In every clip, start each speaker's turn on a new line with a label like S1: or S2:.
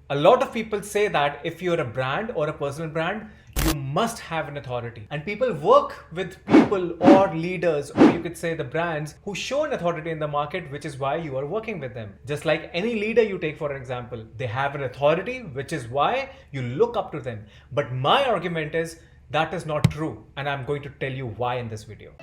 S1: A lot of people say that if you're a brand or a personal brand, you must have an authority. And people work with people or leaders, or you could say the brands, who show an authority in the market, which is why you are working with them. Just like any leader you take, for example, they have an authority, which is why you look up to them. But my argument is that is not true, and I'm going to tell you why in this video.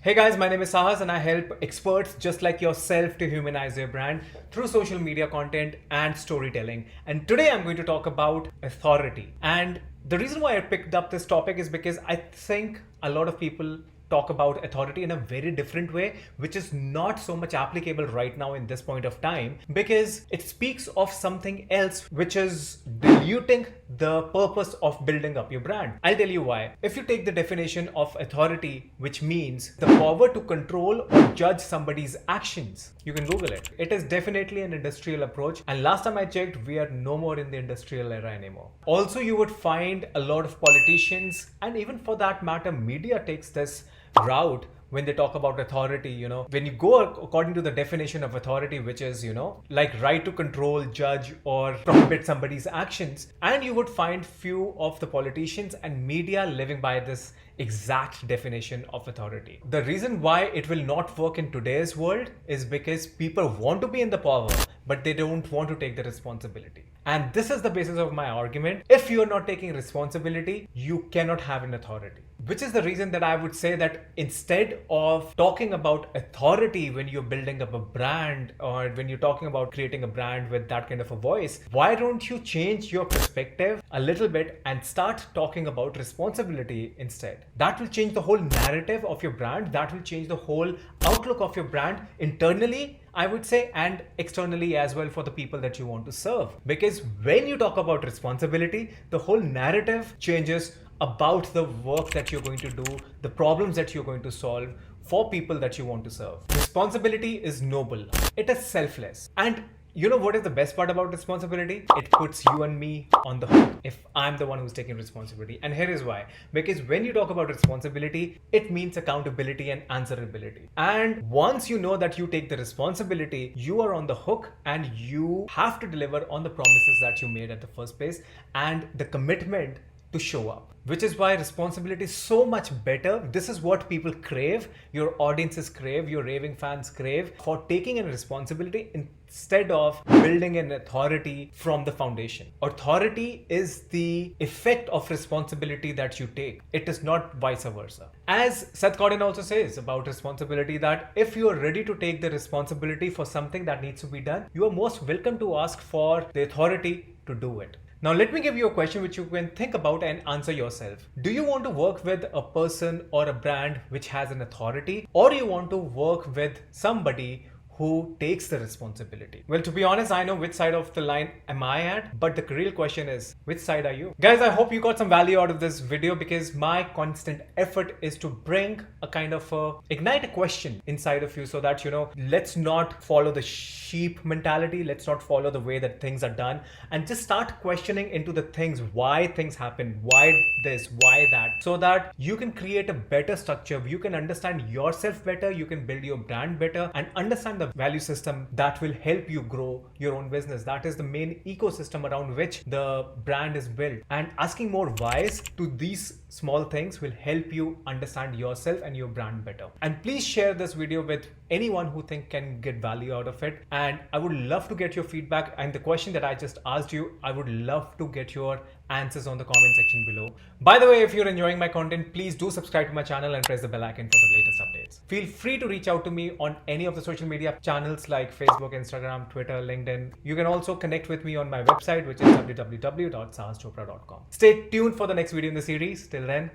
S1: Hey guys, my name is Sahas and I help experts just like yourself to humanize your brand through social media content and storytelling. And today I'm going to talk about authority. And the reason why I picked up this topic is because I think a lot of people talk about authority in a very different way, which is not so much applicable right now in this point of time, because it speaks of something else which is diluting the purpose of building up your brand. I'll tell you why. If you take the definition of authority, which means the power to control or judge somebody's actions, you can Google it. It is definitely an industrial approach, and last time I checked, we are no more in the industrial era anymore. Also, you would find a lot of politicians, and even for that matter, media takes this route when they talk about authority. When you go according to the definition of authority, which is like right to control, judge, or prohibit somebody's actions, and you would find few of the politicians and media living by this exact definition of authority. The reason why it will not work in today's world is because people want to be in the power, but they don't want to take the responsibility. And this is the basis of my argument. If you're not taking responsibility, you cannot have an authority. Which is the reason that I would say that instead of talking about authority when you're building up a brand, or when you're talking about creating a brand with that kind of a voice, why don't you change your perspective a little bit and start talking about responsibility instead? That will change the whole narrative of your brand. That will change the whole outlook of your brand internally, I would say, and externally as well for the people that you want to serve. Because when you talk about responsibility, the whole narrative changes about the work that you're going to do, the problems that you're going to solve for people that you want to serve. Responsibility is noble. It is selfless. And you know what is the best part about responsibility? It puts you and me on the hook if I'm the one who's taking responsibility. And here is why. Because when you talk about responsibility, it means accountability and answerability. And once you know that you take the responsibility, you are on the hook and you have to deliver on the promises that you made at the first place and the commitment to show up. Which is why responsibility is so much better. This is what people crave, your audiences crave, your raving fans crave, for taking a responsibility instead of building an authority from the foundation. Authority is the effect of responsibility that you take. It is not vice versa. As Seth Godin also says about responsibility, that if you are ready to take the responsibility for something that needs to be done, you are most welcome to ask for the authority to do it. Now, let me give you a question which you can think about and answer yourself. Do you want to work with a person or a brand which has an authority, or do you want to work with somebody who takes the responsibility? Well, to be honest, I know which side of the line am I at, but the real question is, which side are you? Guys, I hope you got some value out of this video, because my constant effort is to bring a kind of ignite a question inside of you, so that, let's not follow the sheep mentality. Let's not follow the way that things are done, and just start questioning into the things, why things happen, why this, why that, so that you can create a better structure. You can understand yourself better, you can build your brand better, and understand the value system that will help you grow your own business. That is the main ecosystem around which the brand is built. And asking more whys to these small things will help you understand yourself and your brand better. And please share this video with anyone who think can get value out of it. And I would love to get your feedback. And the question that I just asked you, I would love to get your answers on the comment section below. By the way, if you're enjoying my content, please do subscribe to my channel and press the bell icon for the latest updates. Feel free to reach out to me on any of the social media channels like Facebook, Instagram, Twitter, LinkedIn. You can also connect with me on my website, which is www.sahaschopra.com. Stay tuned for the next video in the series. Till then,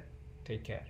S1: take care.